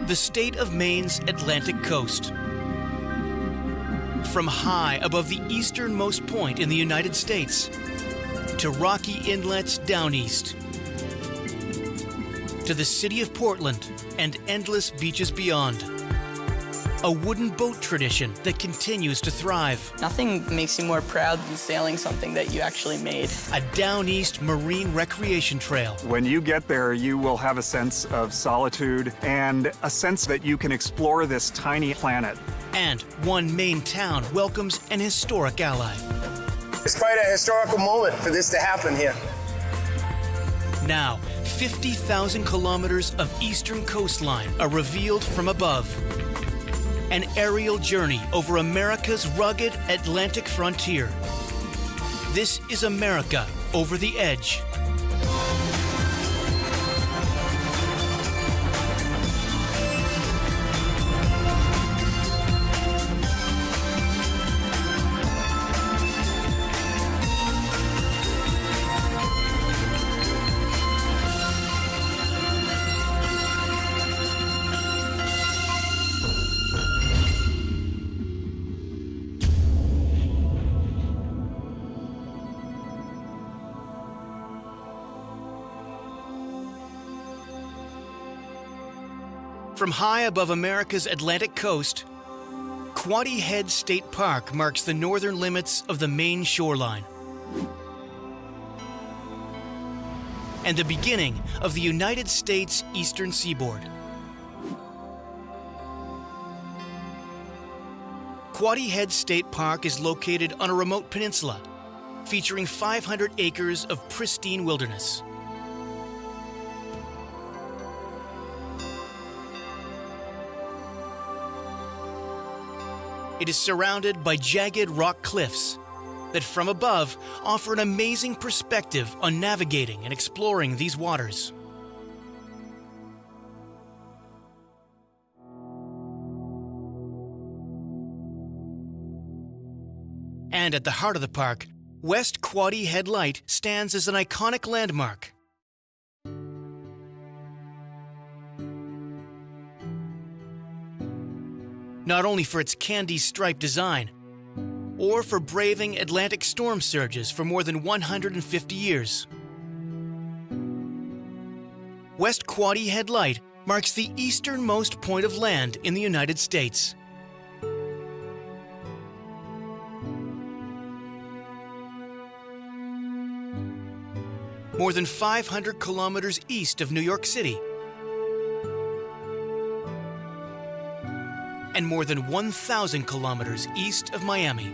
the state of Maine's Atlantic coast. From high above the easternmost point in the United States to rocky inlets down east, to the city of Portland and endless beaches beyond. A wooden boat tradition that continues to thrive. Nothing makes you more proud than sailing something that you actually made. A down east marine recreation trail. When you get there, you will have a sense of solitude and a sense that you can explore this tiny planet. And one Maine town welcomes an historic ally. It's quite a historical moment for this to happen here. Now, 50,000 kilometers of eastern coastline are revealed from above. An aerial journey over America's rugged Atlantic frontier. This is America over the edge. From high above America's Atlantic coast, Quoddy Head State Park marks the northern limits of the Maine shoreline and the beginning of the United States eastern seaboard. Quoddy Head State Park is located on a remote peninsula featuring 500 acres of pristine wilderness. It is surrounded by jagged rock cliffs that from above offer an amazing perspective on navigating and exploring these waters. And at the heart of the park, West Quoddy Head Light stands as an iconic landmark. Not only for its candy-striped design, or for braving Atlantic storm surges for more than 150 years. West Quoddy Head Light marks the easternmost point of land in the United States. More than 500 kilometers east of New York City, and more than 1,000 kilometers east of Miami.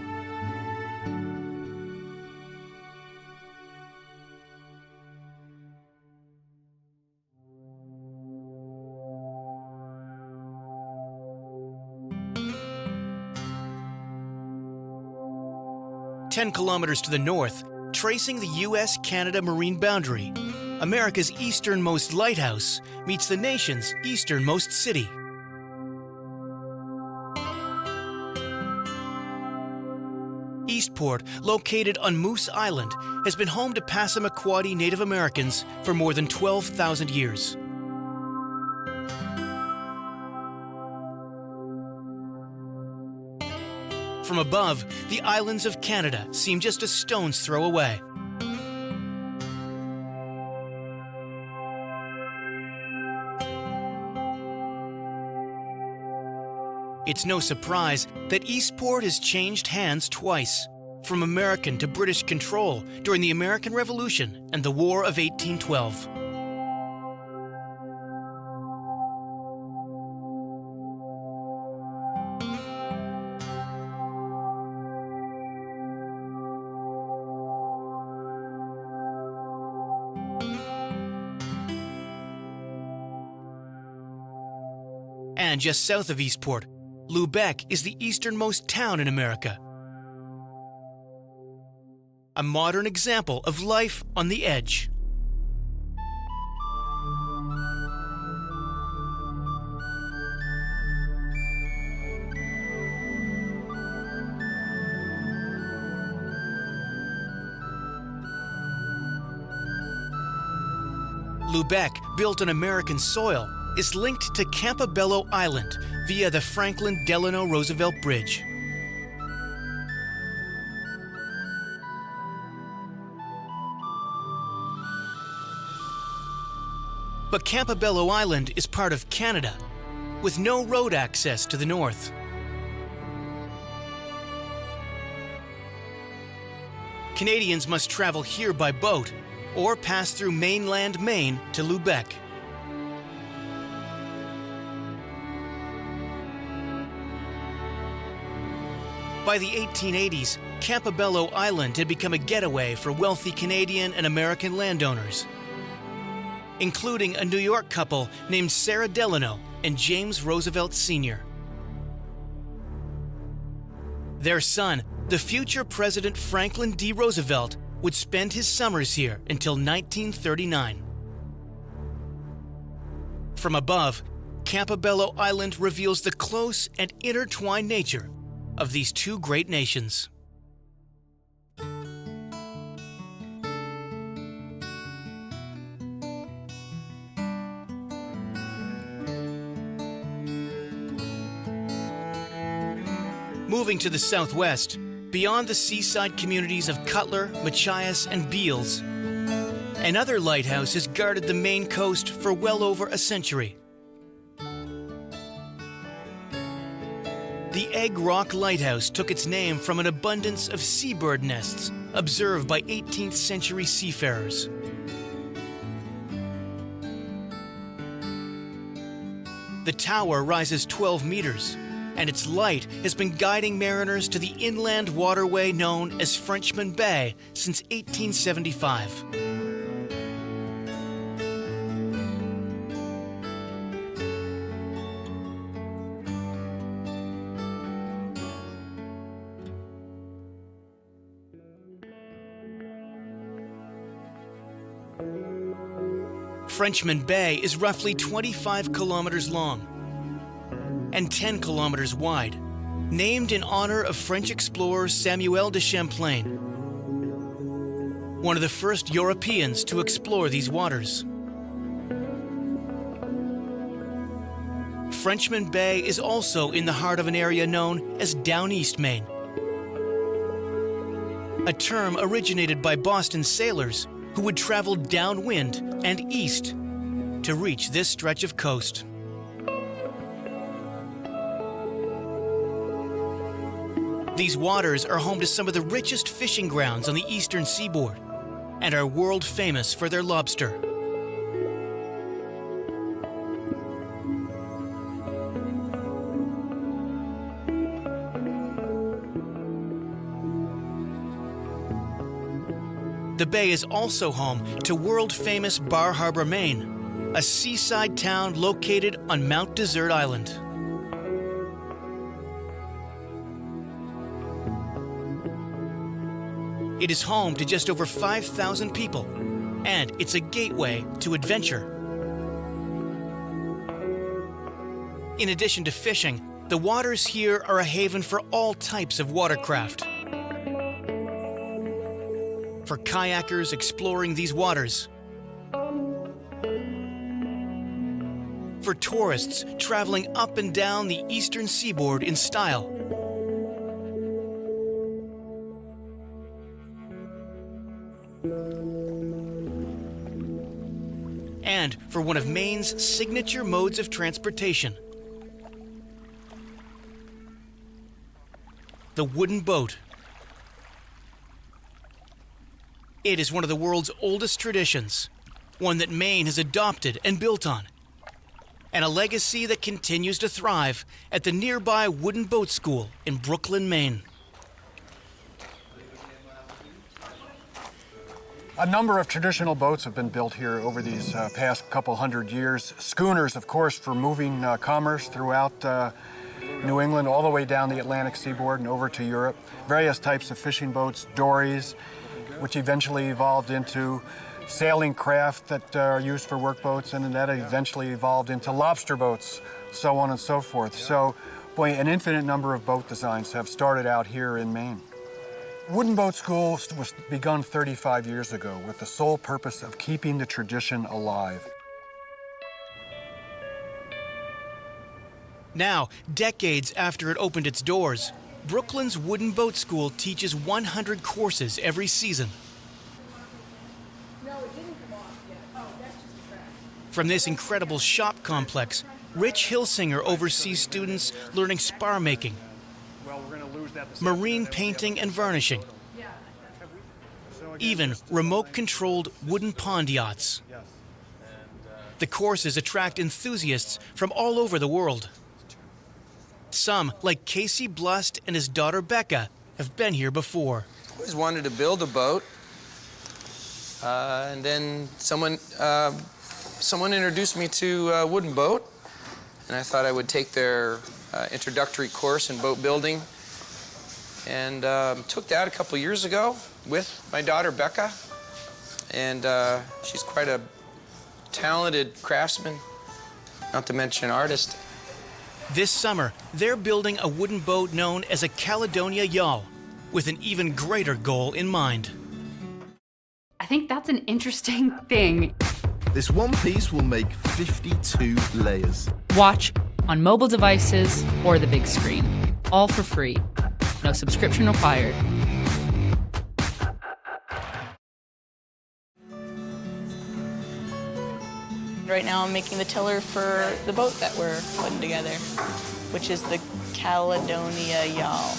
Ten kilometers to the north, tracing the U.S.-Canada marine boundary, America's easternmost lighthouse meets the nation's easternmost city. Eastport, located on Moose Island, has been home to Passamaquoddy Native Americans for more than 12,000 years. From above, the islands of Canada seem just a stone's throw away. It's no surprise that Eastport has changed hands twice, from American to British control during the American Revolution and the War of 1812. And just south of Eastport, Lubec is the easternmost town in America. A modern example of life on the edge. Lubec, built on American soil, is linked to Campobello Island via the Franklin Delano Roosevelt Bridge. But Campobello Island is part of Canada, with no road access to the north. Canadians must travel here by boat or pass through mainland Maine to Lubec. By the 1880s, Campobello Island had become a getaway for wealthy Canadian and American landowners, including a New York couple named Sarah Delano and James Roosevelt Sr. Their son, the future President Franklin D. Roosevelt, would spend his summers here until 1939. From above, Campobello Island reveals the close and intertwined nature of these two great nations. Moving to the southwest, beyond the seaside communities of Cutler, Machias, and Beals, another lighthouse has guarded the Maine coast for well over a century. The Egg Rock Lighthouse took its name from an abundance of seabird nests observed by 18th century seafarers. The tower rises 12 meters, and its light has been guiding mariners to the inland waterway known as Frenchman Bay since 1875. Frenchman Bay is roughly 25 kilometers long and 10 kilometers wide, named in honor of French explorer Samuel de Champlain, one of the first Europeans to explore these waters. Frenchman Bay is also in the heart of an area known as Down East Maine, a term originated by Boston sailors who would travel downwind and east to reach this stretch of coast. These waters are home to some of the richest fishing grounds on the eastern seaboard and are world famous for their lobster. The bay is also home to world-famous Bar Harbor, Maine, a seaside town located on Mount Desert Island. It is home to just over 5,000 people, and it's a gateway to adventure. In addition to fishing, the waters here are a haven for all types of watercraft. For kayakers exploring these waters, for tourists traveling up and down the eastern seaboard in style, and for one of Maine's signature modes of transportation, the wooden boat. It is one of the world's oldest traditions, one that Maine has adopted and built on, and a legacy that continues to thrive at the nearby Wooden Boat School in Brooklyn, Maine. A number of traditional boats have been built here over these past couple hundred years. Schooners, of course, for moving commerce throughout New England, all the way down the Atlantic seaboard and over to Europe. Various types of fishing boats, dories, which eventually evolved into sailing craft that are used for workboats, and then that eventually evolved into lobster boats, so on and so forth. So, boy, an infinite number of boat designs have started out here in Maine. Wooden Boat School was begun 35 years ago with the sole purpose of keeping the tradition alive. Now, decades after it opened its doors, Brooklyn's Wooden Boat School teaches 100 courses every season. From this incredible shop complex, Rich Hilsinger oversees students learning spar making, marine painting and varnishing, even remote-controlled wooden pond yachts. The courses attract enthusiasts from all over the world. Some, like Casey Blust and his daughter Becca, have been here before. Always wanted to build a boat, and then someone introduced me to Wooden Boat, and I thought I would take their introductory course in boat building, and took that a couple years ago with my daughter Becca, and she's quite a talented craftsman, not to mention artist. This summer, they're building a wooden boat known as a Caledonia yawl, with an even greater goal in mind. I think that's an interesting thing. This one piece will make 52 layers. Watch on mobile devices or the big screen, all for free. No subscription required. Right now I'm making the tiller for the boat that we're putting together, which is the Caledonia yawl.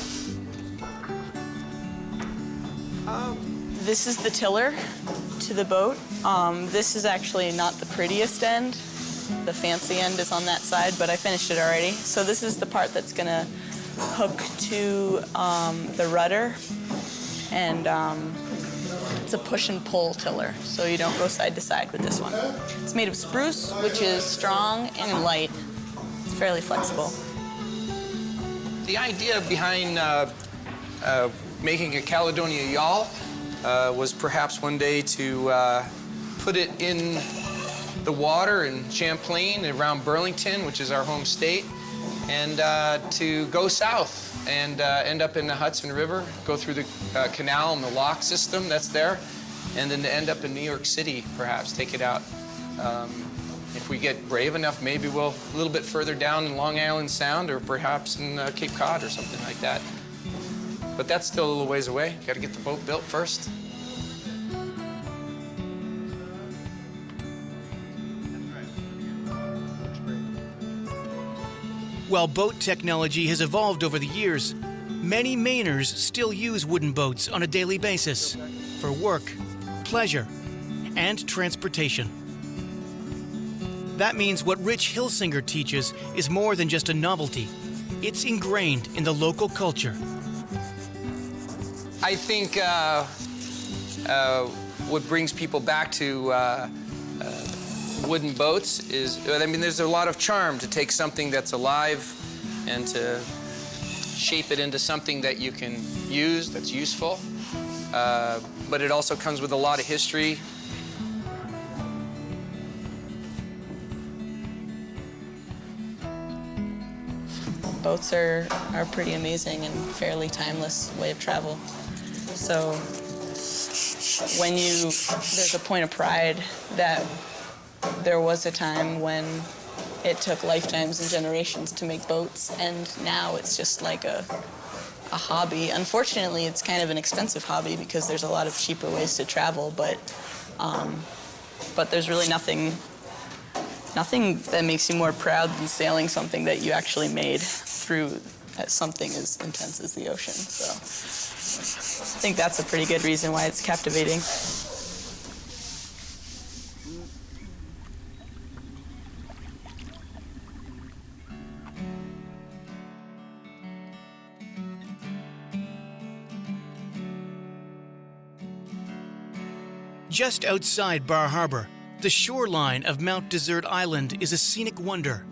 This is the tiller to the boat. This is actually not the prettiest end. The fancy end is on that side, but I finished it already. So this is the part that's gonna hook to the rudder, and it's a push and pull tiller, so you don't go side to side with this one. It's made of spruce, which is strong and light. It's fairly flexible. The idea behind making a Caledonia yawl was perhaps one day to put it in the water in Champlain around Burlington, which is our home state, and to go south and end up in the Hudson River, go through the canal and the lock system that's there, and then to end up in New York City, perhaps, take it out. If we get brave enough, maybe we'll a little bit further down in Long Island Sound, or perhaps in Cape Cod or something like that. But that's still a little ways away. Got to get the boat built first. While boat technology has evolved over the years, many Mainers still use wooden boats on a daily basis for work, pleasure, and transportation. That means what Rich Hilsinger teaches is more than just a novelty. It's ingrained in the local culture. I think what brings people back to wooden boats is, I mean, there's a lot of charm to take something that's alive and to shape it into something that you can use, that's useful. But it also comes with a lot of history. Boats are pretty amazing and fairly timeless way of travel. So when there's a point of pride that there was a time when it took lifetimes and generations to make boats, and now it's just like a hobby. Unfortunately, it's kind of an expensive hobby because there's a lot of cheaper ways to travel, but there's really nothing that makes you more proud than sailing something that you actually made through something as intense as the ocean. So I think that's a pretty good reason why it's captivating. Just outside Bar Harbor, the shoreline of Mount Desert Island is a scenic wonder.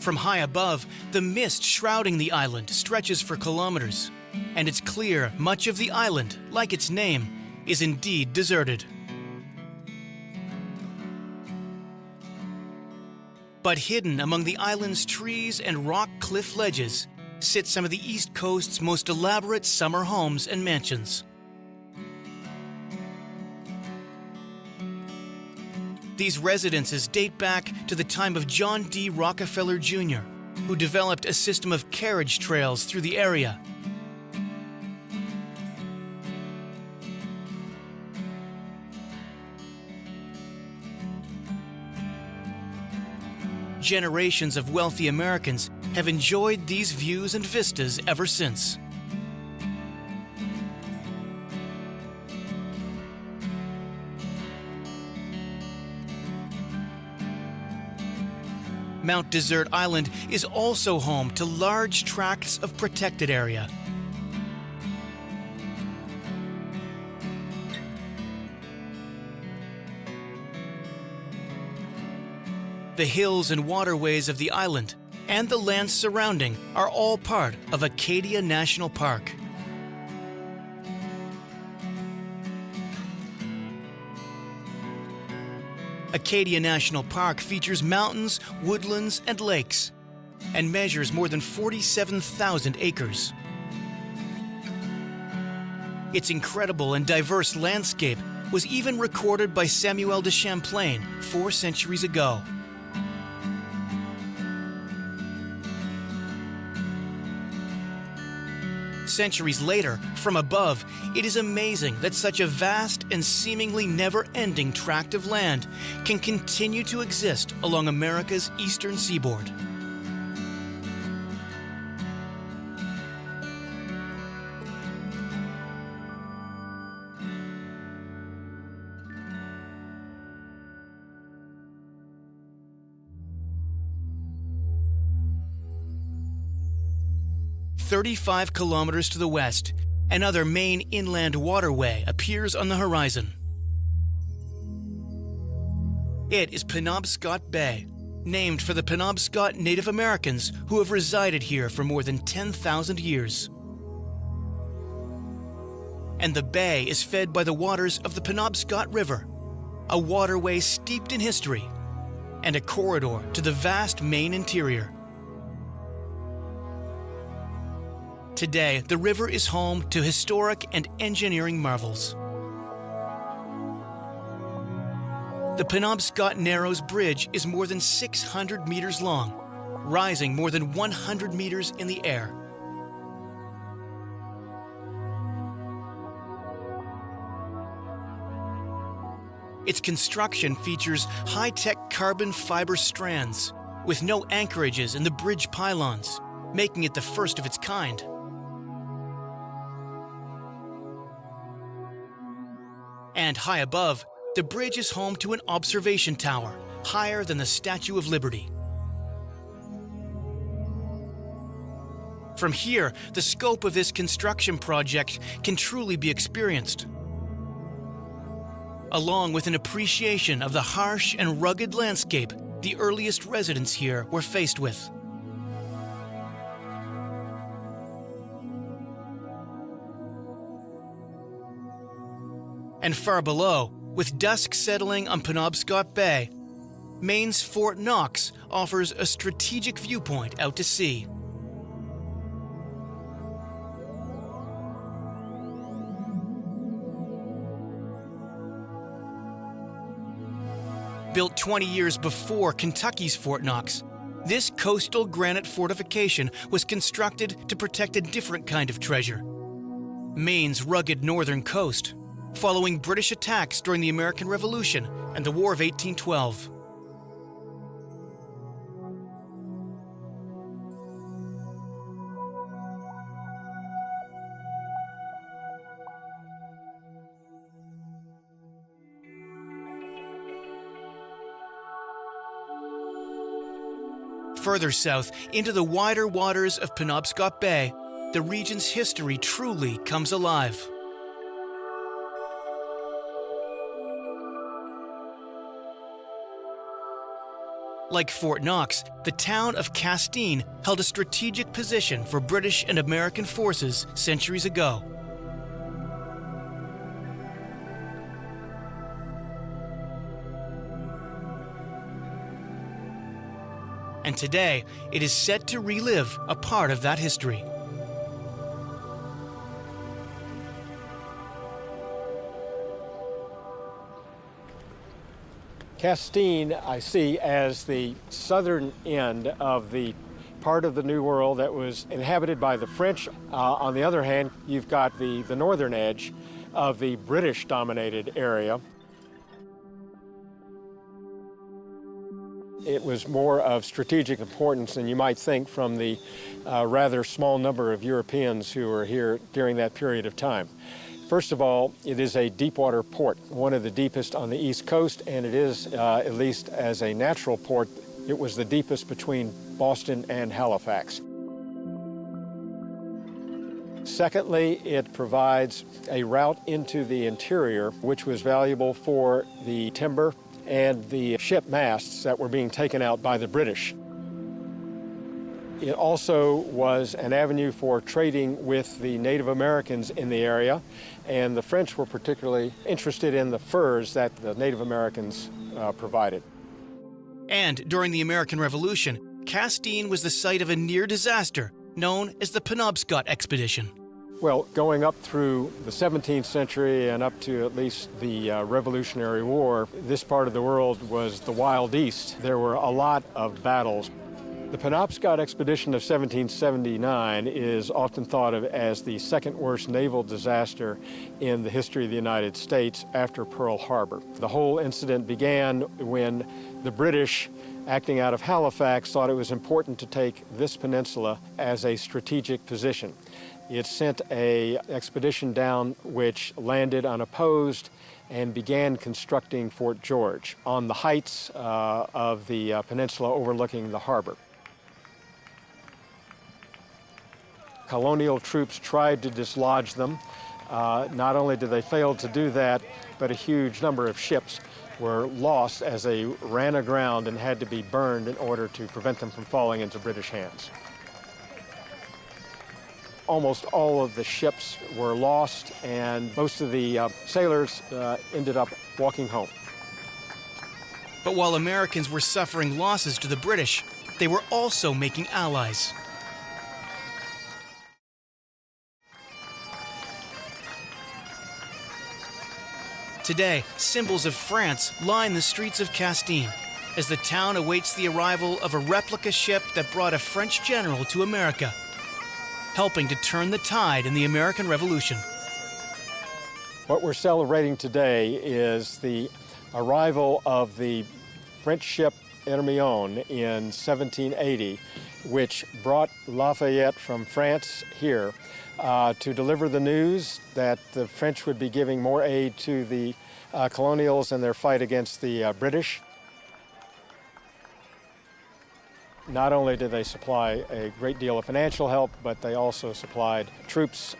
From high above, the mist shrouding the island stretches for kilometers, and it's clear much of the island, like its name, is indeed deserted. But hidden among the island's trees and rock cliff ledges sit some of the East Coast's most elaborate summer homes and mansions. These residences date back to the time of John D. Rockefeller Jr., who developed a system of carriage trails through the area. Generations of wealthy Americans have enjoyed these views and vistas ever since. Mount Desert Island is also home to large tracts of protected area. The hills and waterways of the island and the lands surrounding are all part of Acadia National Park. Acadia National Park features mountains, woodlands, and lakes, and measures more than 47,000 acres. Its incredible and diverse landscape was even recorded by Samuel de Champlain 4 centuries ago. Centuries later, from above, it is amazing that such a vast and seemingly never-ending tract of land can continue to exist along America's eastern seaboard. "35 kilometers to the west, another main inland waterway appears on the horizon. It is Penobscot Bay, named for the Penobscot Native Americans who have resided here for more than 10,000 years. And the bay is fed by the waters of the Penobscot River, a waterway steeped in history, and a corridor to the vast Maine interior. Today, the river is home to historic and engineering marvels. The Penobscot Narrows Bridge is more than 600 meters long, rising more than 100 meters in the air. Its construction features high-tech carbon fiber strands with no anchorages in the bridge pylons, making it the first of its kind. And high above, the bridge is home to an observation tower, higher than the Statue of Liberty. From here, the scope of this construction project can truly be experienced, along with an appreciation of the harsh and rugged landscape the earliest residents here were faced with. And far below, with dusk settling on Penobscot Bay, Maine's Fort Knox offers a strategic viewpoint out to sea. Built 20 years before Kentucky's Fort Knox, this coastal granite fortification was constructed to protect a different kind of treasure: Maine's rugged northern coast, following British attacks during the American Revolution and the War of 1812. Further south, into the wider waters of Penobscot Bay, the region's history truly comes alive. Like Fort Knox, the town of Castine held a strategic position for British and American forces centuries ago. And today, it is set to relive a part of that history. Castine I see as the southern end of the part of the New World that was inhabited by the French. On the other hand, you've got the northern edge of the British-dominated area. It was more of strategic importance than you might think from the rather small number of Europeans who were here during that period of time. First of all, it is a deepwater port, one of the deepest on the East Coast, and it is, at least as a natural port, it was the deepest between Boston and Halifax. Secondly, it provides a route into the interior, which was valuable for the timber and the ship masts that were being taken out by the British. It also was an avenue for trading with the Native Americans in the area, and the French were particularly interested in the furs that the Native Americans provided. And during the American Revolution, Castine was the site of a near disaster known as the Penobscot Expedition. Well, going up through the 17th century and up to at least the Revolutionary War, this part of the world was the Wild East. There were a lot of battles. The Penobscot Expedition of 1779 is often thought of as the second worst naval disaster in the history of the United States after Pearl Harbor. The whole incident began when the British, acting out of Halifax, thought it was important to take this peninsula as a strategic position. It sent an expedition down which landed unopposed and began constructing Fort George on the heights of the peninsula overlooking the harbor. Colonial troops tried to dislodge them. Not only did they fail to do that, but a huge number of ships were lost as they ran aground and had to be burned in order to prevent them from falling into British hands. Almost all of the ships were lost, and most of the sailors ended up walking home. But while Americans were suffering losses to the British, they were also making allies. Today, symbols of France line the streets of Castine as the town awaits the arrival of a replica ship that brought a French general to America, helping to turn the tide in the American Revolution. What we're celebrating today is the arrival of the French ship Easternmost in 1780, which brought Lafayette from France here to deliver the news that the French would be giving more aid to the colonials in their fight against the British. Not only did they supply a great deal of financial help, but they also supplied troops.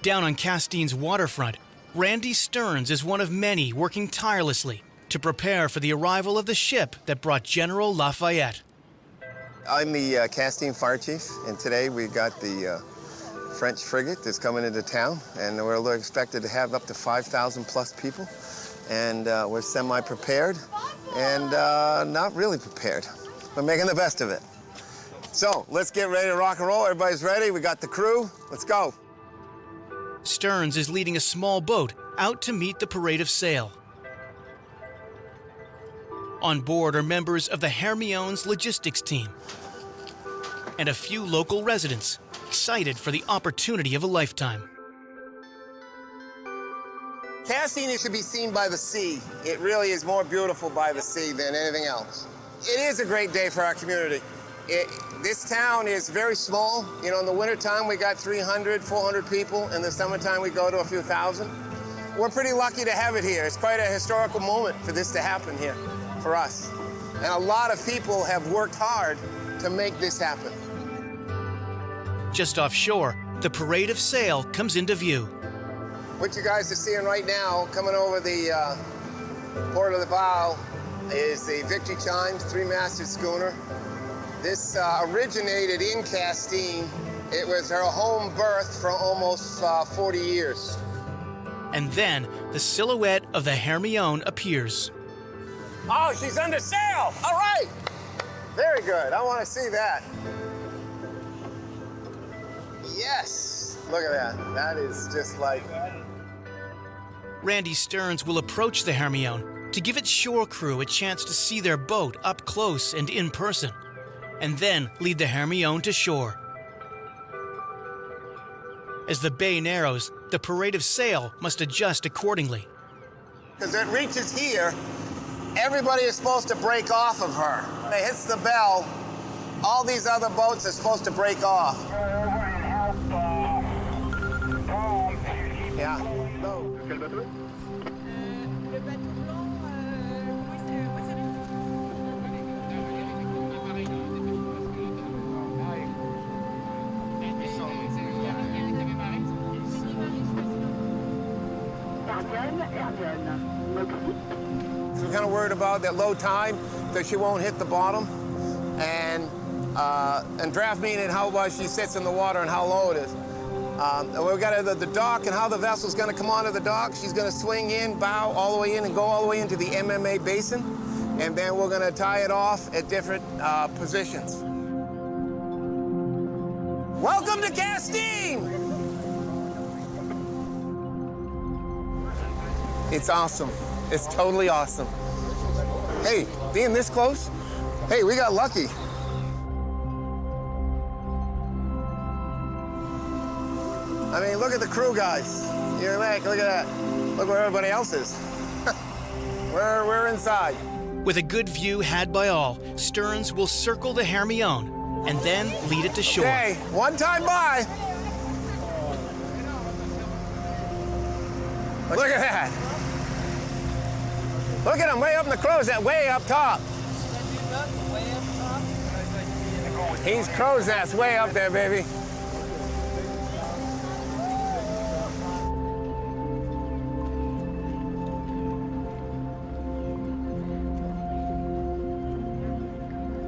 Down on Castine's waterfront, Randy Stearns is one of many working tirelessly to prepare for the arrival of the ship that brought General Lafayette. I'm the Castine Fire Chief, and today we got the French frigate that's coming into town, and we're expected to have up to 5,000 plus people, and we're semi-prepared and not really prepared. We're making the best of it. So let's get ready to rock and roll. Everybody's ready. We got the crew. Let's go. Stearns is leading a small boat out to meet the parade of sail. On board are members of the Hermione's logistics team and a few local residents excited for the opportunity of a lifetime. Castine should be seen by the sea. It really is more beautiful by the sea than anything else. It is a great day for our community. This town is very small. You know, in the wintertime, we got 300, 400 people. In the summertime, we go to a few thousand. We're pretty lucky to have it here. It's quite a historical moment for this to happen here for us. And a lot of people have worked hard to make this happen. Just offshore, the parade of sail comes into view. What you guys are seeing right now, coming over the port of the bow, is the Victory Chimes, three-masted schooner. This originated in Castine. It was her home berth for almost 40 years. And then the silhouette of the Hermione appears. Oh, she's under sail! All right! Very good. I want to see that. Yes! Look at that. That is just like... Randy Stearns will approach the Hermione to give its shore crew a chance to see their boat up close and in person, and then lead the Hermione to shore. As the bay narrows, the parade of sail must adjust accordingly. Because it reaches here, everybody is supposed to break off of her. When it hits the bell, all these other boats are supposed to break off. Yeah. No. We're kind of worried about that low tide, that she won't hit the bottom, and draft meaning how well she sits in the water and how low it is. We've got the dock and how the vessel's going to come onto the dock. She's going to swing in, bow all the way in, and go all the way into the MMA basin, and then we're going to tie it off at different positions. Welcome to Castine! It's awesome. It's totally awesome. Hey, being this close, hey, we got lucky. I mean, look at the crew, guys. You're like, look at that. Look where everybody else is. We're inside. With a good view had by all, Stearns will circle the Hermione and then lead it to shore. Okay, one time by. Look at that. Look at him way up in the crow's nest, way up top. He's crow's nest way up there, baby.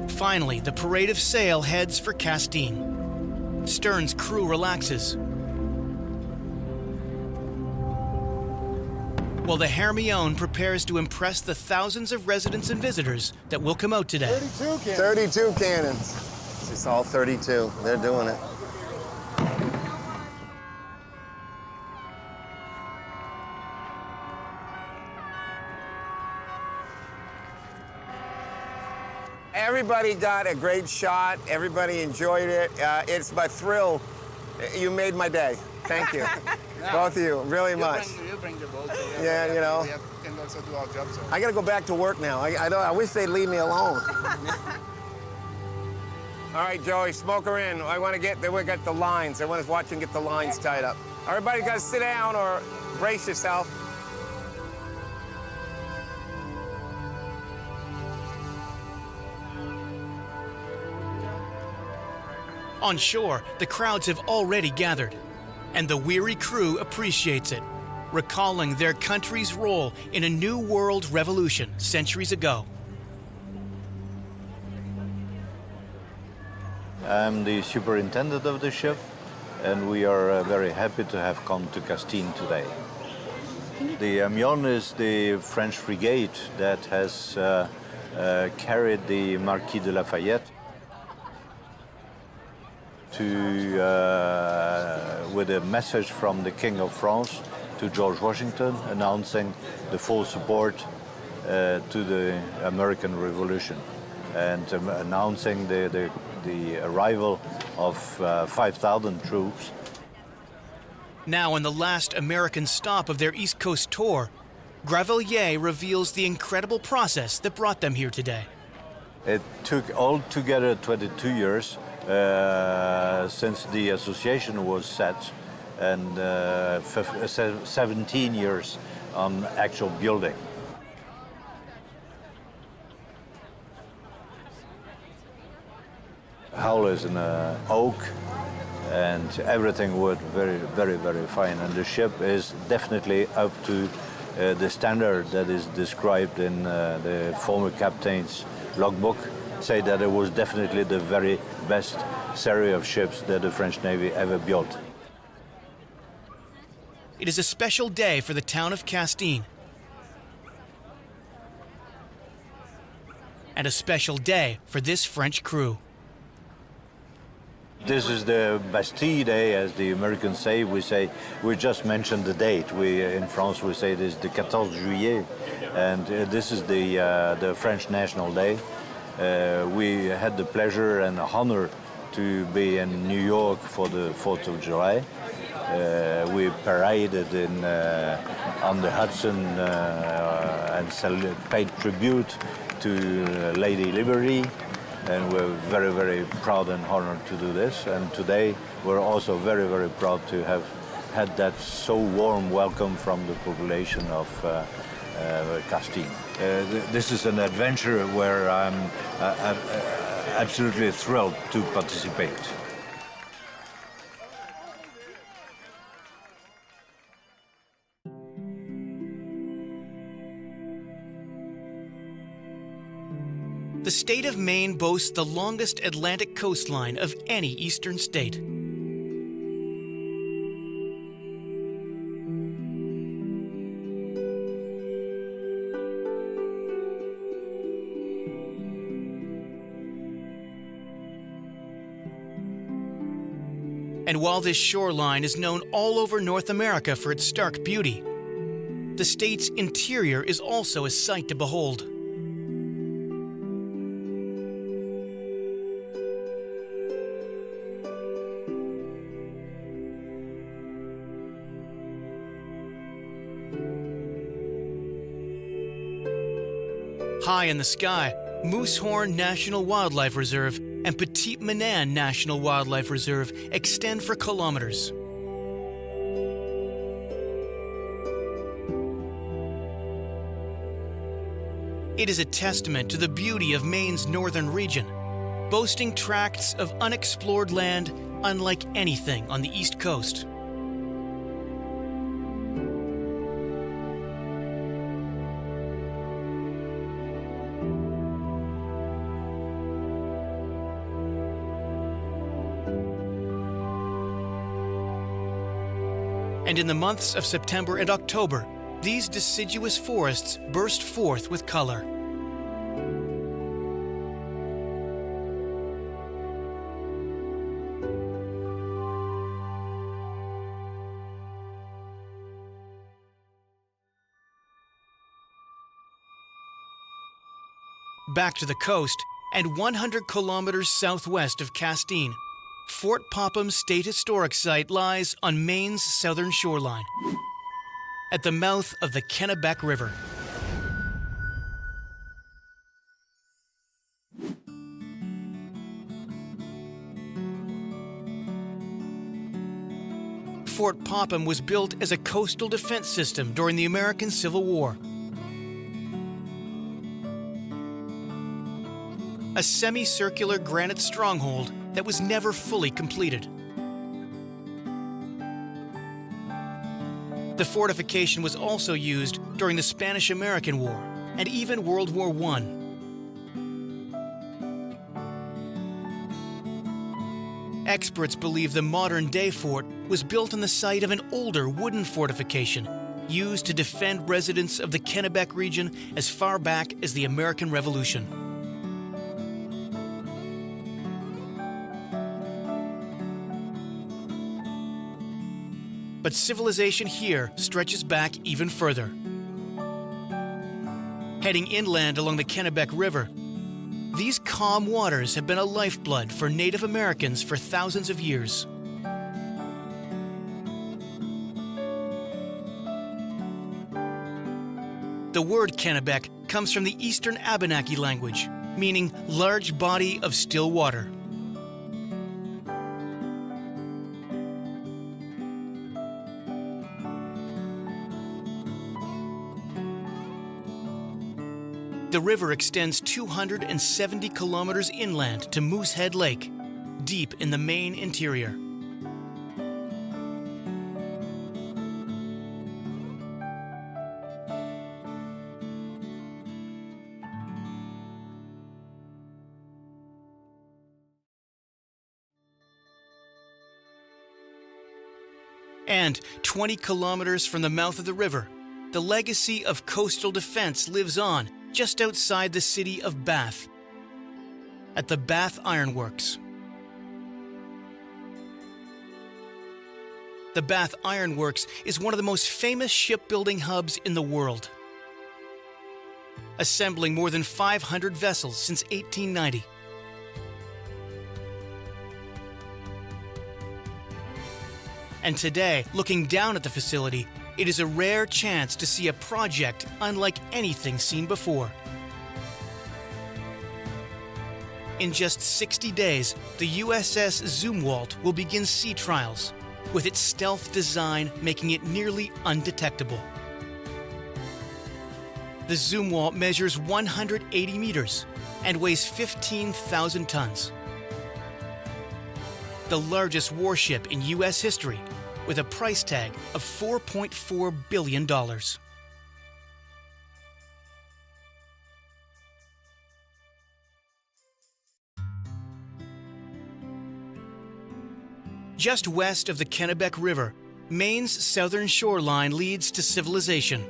Finally, the parade of sail heads for Castine. Stearns' crew relaxes, while the Hermione prepares to impress the thousands of residents and visitors that will come out today. 32 cannons. It's all 32. They're doing it. Everybody got a great shot. Everybody enjoyed it. It's my thrill. You made my day. Thank you. Both of you, really much. You bring the boat. Yeah, you know. We can also do our job. So. I got to go back to work now. I wish they'd leave me alone. All right, Joey, smoke her in. I want to get, we got the lines. I want to watch and get the lines tied up. Everybody got to sit down or brace yourself. On shore, the crowds have already gathered, and the weary crew appreciates it, recalling their country's role in a new world revolution centuries ago. I'm the superintendent of the ship, and we are very happy to have come to Castine today. The Hermione is the French frigate that has carried the Marquis de Lafayette with a message from the King of France to George Washington announcing the full support to the American Revolution and announcing the arrival of 5,000 troops. Now, on the last American stop of their East Coast tour, Gravellier reveals the incredible process that brought them here today. It took altogether 22 years since the association was set, and 17 years on actual building. Hull is an oak, and everything worked very, very, very fine. And the ship is definitely up to the standard that is described in the former captain's logbook. Say that it was definitely the very best series of ships that the French Navy ever built. It is a special day for the town of Castine, and a special day for this French crew. This is the Bastille Day, as the Americans say. We just mentioned the date. In France, we say this is the 14 Juillet, and this is the French National Day. We had the pleasure and honor to be in New York for the 4th of July. We paraded on the Hudson and paid tribute to Lady Liberty. And we're very, very proud and honored to do this. And today, we're also very, very proud to have had that so warm welcome from the population of Castine. This is an adventure where I'm absolutely thrilled to participate. The state of Maine boasts the longest Atlantic coastline of any eastern state. And while this shoreline is known all over North America for its stark beauty, the state's interior is also a sight to behold. High in the sky, Moosehorn National Wildlife Reserve and Petite Manan National Wildlife Reserve extend for kilometers. It is a testament to the beauty of Maine's northern region, boasting tracts of unexplored land unlike anything on the East Coast. And in the months of September and October, these deciduous forests burst forth with color. Back to the coast, and 100 kilometers southwest of Castine, Fort Popham State Historic Site lies on Maine's southern shoreline, at the mouth of the Kennebec River. Fort Popham was built as a coastal defense system during the American Civil War. A semicircular granite stronghold that was never fully completed. The fortification was also used during the Spanish-American War and even World War I. Experts believe the modern-day fort was built on the site of an older wooden fortification used to defend residents of the Kennebec region as far back as the American Revolution. But civilization here stretches back even further. Heading inland along the Kennebec River, these calm waters have been a lifeblood for Native Americans for thousands of years. The word Kennebec comes from the Eastern Abenaki language, meaning large body of still water. The river extends 270 kilometers inland to Moosehead Lake, deep in the Maine interior. And 20 kilometers from the mouth of the river, the legacy of coastal defense lives on just outside the city of Bath, at the Bath Iron Works. the Bath Iron Works is one of the most famous shipbuilding hubs in the world, assembling more than 500 vessels since 1890. And today, looking down at the facility, it is a rare chance to see a project unlike anything seen before. In just 60 days, the USS Zumwalt will begin sea trials, with its stealth design making it nearly undetectable. The Zumwalt measures 180 meters and weighs 15,000 tons. The largest warship in U.S. history, with a price tag of $4.4 billion. Just west of the Kennebec River, Maine's southern shoreline leads to civilization.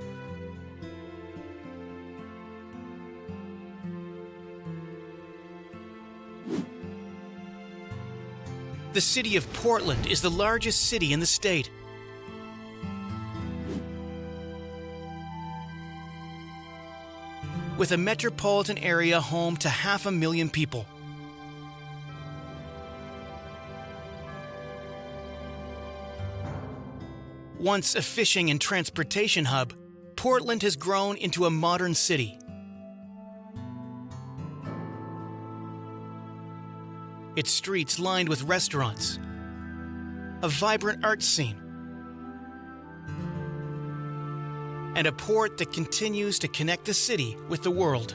The city of Portland is the largest city in the state. With a metropolitan area home to 500,000 people. Once a fishing and transportation hub, Portland has grown into a modern city. Its streets lined with restaurants, a vibrant art scene, and a port that continues to connect the city with the world.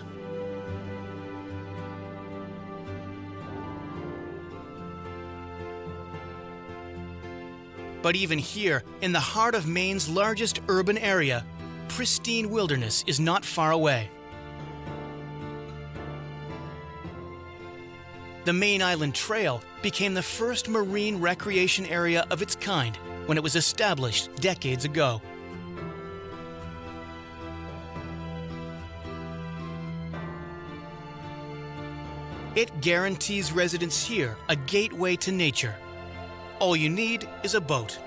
But even here, in the heart of Maine's largest urban area, pristine wilderness is not far away. The Main Island Trail became the first marine recreation area of its kind when it was established decades ago. It guarantees residents here a gateway to nature. All you need is a boat.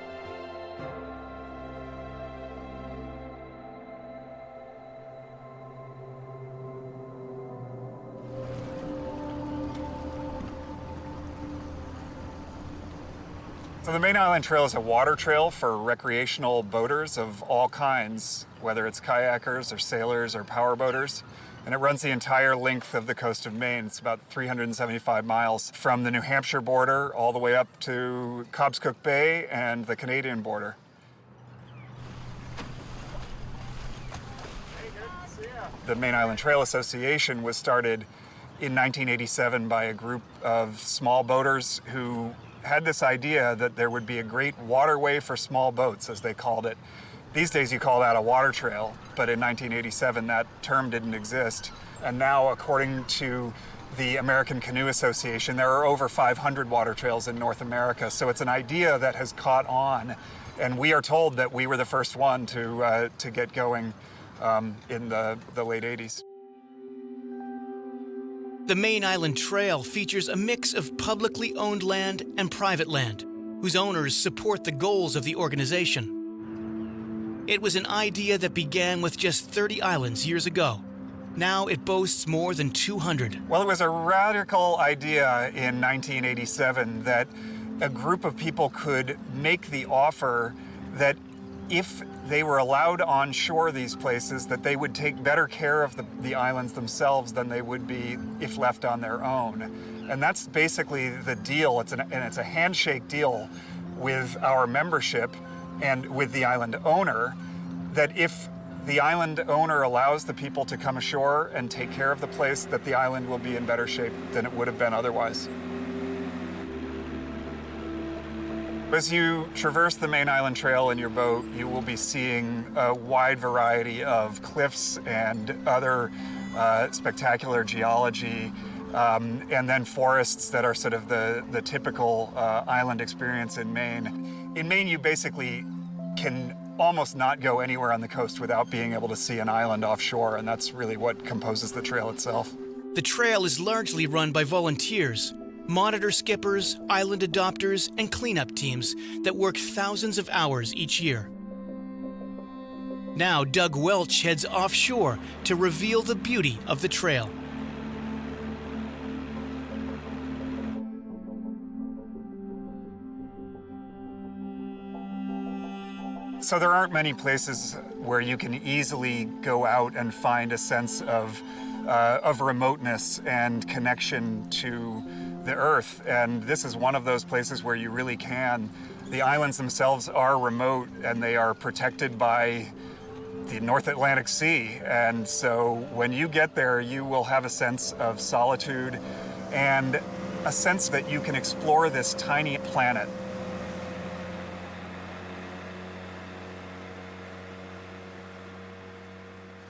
So the Main Island Trail is a water trail for recreational boaters of all kinds, whether it's kayakers or sailors or power boaters. And it runs the entire length of the coast of Maine. It's about 375 miles from the New Hampshire border all the way up to Cobscook Bay and the Canadian border. The Main Island Trail Association was started in 1987 by a group of small boaters who had this idea that there would be a great waterway for small boats, as they called it. These days you call that a water trail, but in 1987 that term didn't exist. And now, according to the American Canoe Association, there are over 500 water trails in North America. So it's an idea that has caught on, and we are told that we were the first one to get going in the late 80s. The Main Island Trail features a mix of publicly owned land and private land, whose owners support the goals of the organization. It was an idea that began with just 30 islands years ago. Now it boasts more than 200. Well, it was a radical idea in 1987 that a group of people could make the offer that if they were allowed on shore these places, that they would take better care of the islands themselves than they would be if left on their own. And that's basically the deal. It's a handshake deal with our membership and with the island owner, that if the island owner allows the people to come ashore and take care of the place, that the island will be in better shape than it would have been otherwise. As you traverse the Main Island Trail in your boat, you will be seeing a wide variety of cliffs and other spectacular geology, and then forests that are sort of the typical island experience in Maine. In Maine, you basically can almost not go anywhere on the coast without being able to see an island offshore, and that's really what composes the trail itself. The trail is largely run by volunteers, monitor skippers, island adopters, and cleanup teams that work thousands of hours each year. Now Doug Welch heads offshore to reveal the beauty of the trail. So there aren't many places where you can easily go out and find a sense of remoteness and connection to the earth, and this is one of those places where you really can. The islands themselves are remote and they are protected by the North Atlantic Sea, and so when you get there you will have a sense of solitude and a sense that you can explore this tiny planet.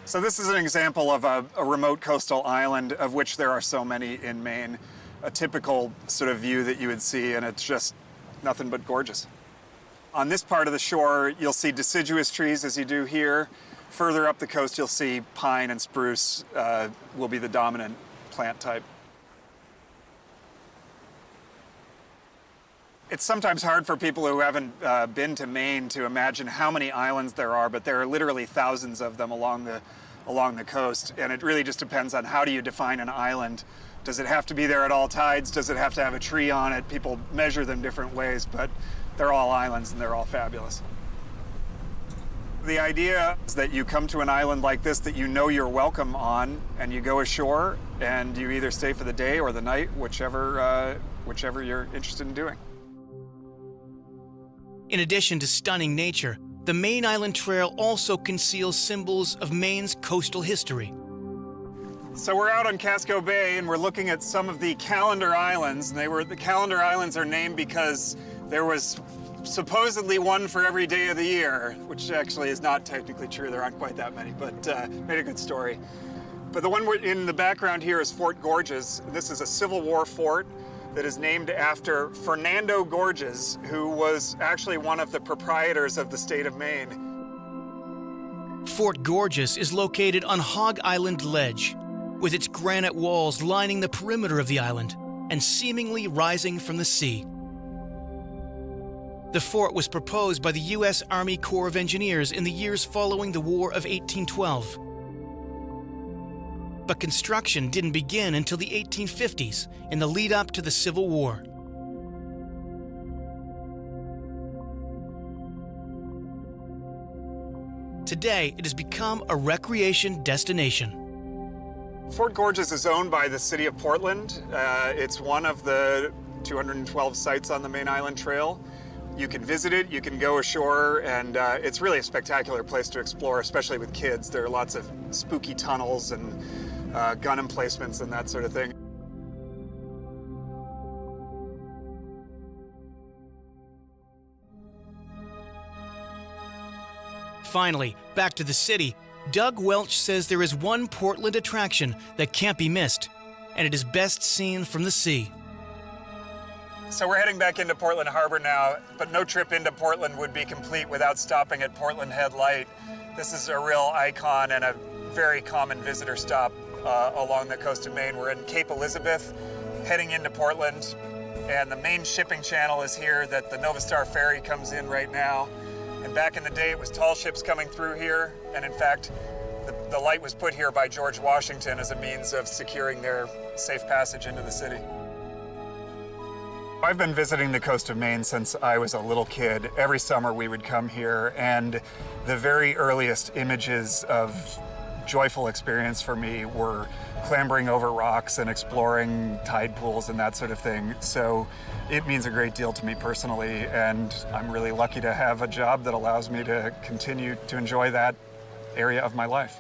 So this is an example of a remote coastal island, of which there are so many in Maine. A typical sort of view that you would see, and it's just nothing but gorgeous. On this part of the shore, you'll see deciduous trees as you do here. Further up the coast, you'll see pine and spruce will be the dominant plant type. It's sometimes hard for people who haven't been to Maine to imagine how many islands there are, but there are literally thousands of them along the coast, and it really just depends on how do you define an island. Does it have to be there at all tides? Does it have to have a tree on it? People measure them different ways, but they're all islands and they're all fabulous. The idea is that you come to an island like this that you know you're welcome on, and you go ashore and you either stay for the day or the night, whichever you're interested in doing. In addition to stunning nature, the Maine Island Trail also conceals symbols of Maine's coastal history. So we're out on Casco Bay and we're looking at some of the Calendar Islands. The Calendar Islands are named because there was supposedly one for every day of the year, which actually is not technically true. There aren't quite that many, but made a good story. But the one in the background here is Fort Gorges. This is a Civil War fort that is named after Fernando Gorges, who was actually one of the proprietors of the state of Maine. Fort Gorges is located on Hog Island Ledge, with its granite walls lining the perimeter of the island and seemingly rising from the sea. The fort was proposed by the U.S. Army Corps of Engineers in the years following the War of 1812. But construction didn't begin until the 1850s, in the lead-up to the Civil War. Today, it has become a recreation destination. Fort Gorges is owned by the city of Portland. It's one of the 212 sites on the Maine Island Trail. You can visit it, you can go ashore, and it's really a spectacular place to explore, especially with kids. There are lots of spooky tunnels and gun emplacements and that sort of thing. Finally, back to the city, Doug Welch says there is one Portland attraction that can't be missed, and it is best seen from the sea. So we're heading back into Portland Harbor now, but no trip into Portland would be complete without stopping at Portland Head Light. This is a real icon and a very common visitor stop along the coast of Maine. We're in Cape Elizabeth, heading into Portland, and the main shipping channel is here that the Nova Star ferry comes in right now. And back in the day, it was tall ships coming through here, and in fact, the light was put here by George Washington as a means of securing their safe passage into the city. I've been visiting the coast of Maine since I was a little kid. Every summer we would come here, and the very earliest images of joyful experience for me were clambering over rocks and exploring tide pools and that sort of thing. So it means a great deal to me personally, and I'm really lucky to have a job that allows me to continue to enjoy that area of my life.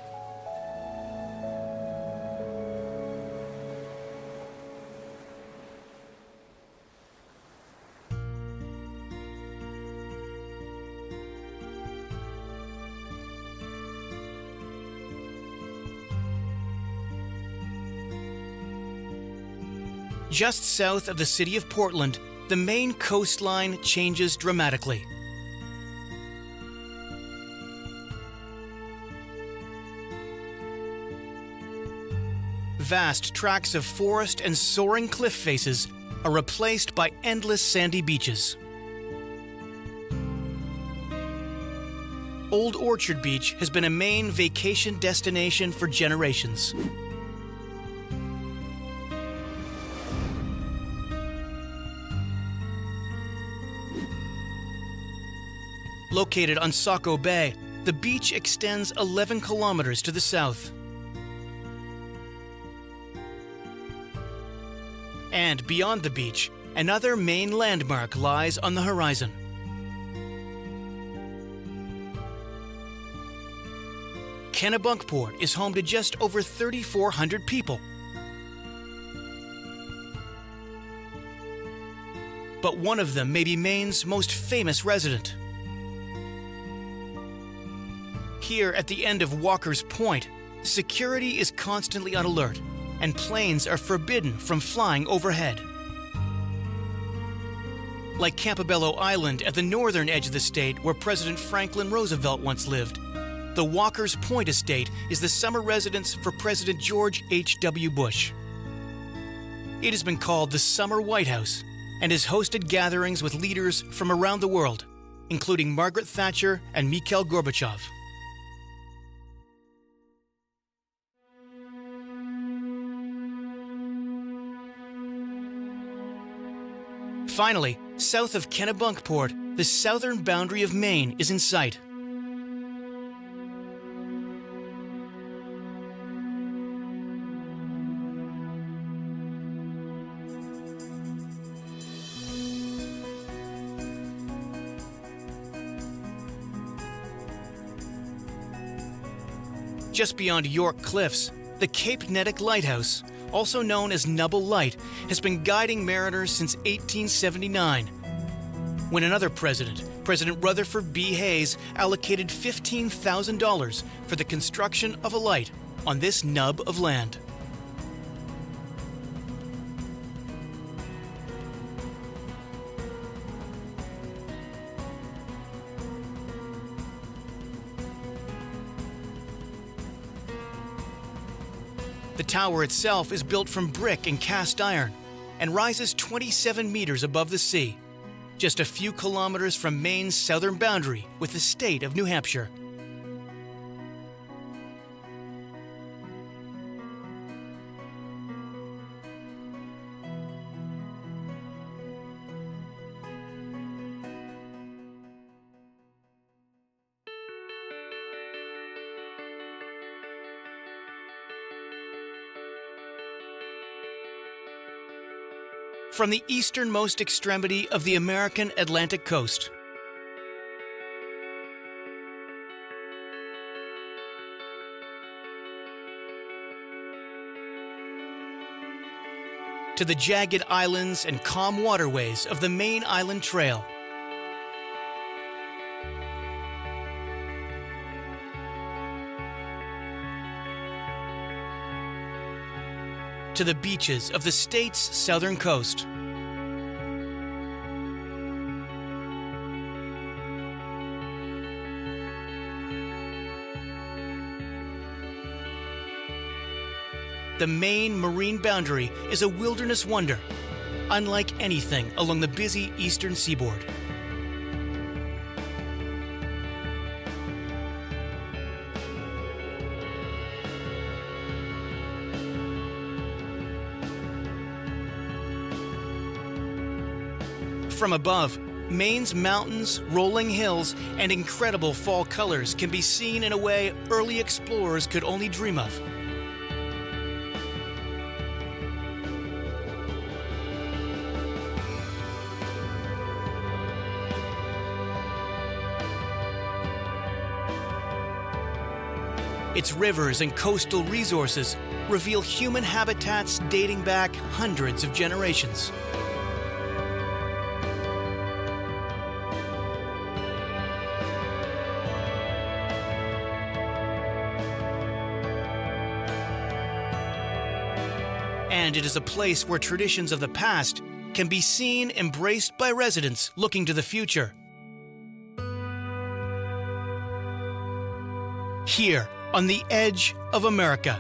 Just south of the city of Portland, the Maine coastline changes dramatically. Vast tracts of forest and soaring cliff faces are replaced by endless sandy beaches. Old Orchard Beach has been a main vacation destination for generations. Located on Saco Bay, the beach extends 11 kilometers to the south. And beyond the beach, another main landmark lies on the horizon. Kennebunkport is home to just over 3,400 people. But one of them may be Maine's most famous resident. Here at the end of Walker's Point, security is constantly on alert, and planes are forbidden from flying overhead. Like Campobello Island at the northern edge of the state where President Franklin Roosevelt once lived, the Walker's Point estate is the summer residence for President George H.W. Bush. It has been called the Summer White House and has hosted gatherings with leaders from around the world, including Margaret Thatcher and Mikhail Gorbachev. Finally, south of Kennebunkport, the southern boundary of Maine is in sight. Just beyond York Cliffs, the Cape Nettic Lighthouse, also known as Nubble Light, has been guiding mariners since 1879, when another president, President Rutherford B. Hayes, allocated $15,000 for the construction of a light on this nub of land. The tower itself is built from brick and cast iron and rises 27 meters above the sea, just a few kilometers from Maine's southern boundary with the state of New Hampshire. From the easternmost extremity of the American Atlantic coast, to the jagged islands and calm waterways of the Main Island Trail, to the beaches of the state's southern coast. The Maine marine boundary is a wilderness wonder, unlike anything along the busy eastern seaboard. From above, Maine's mountains, rolling hills, and incredible fall colors can be seen in a way early explorers could only dream of. Its rivers and coastal resources reveal human habitats dating back hundreds of generations. And it is a place where traditions of the past can be seen embraced by residents looking to the future. Here, on the edge of America,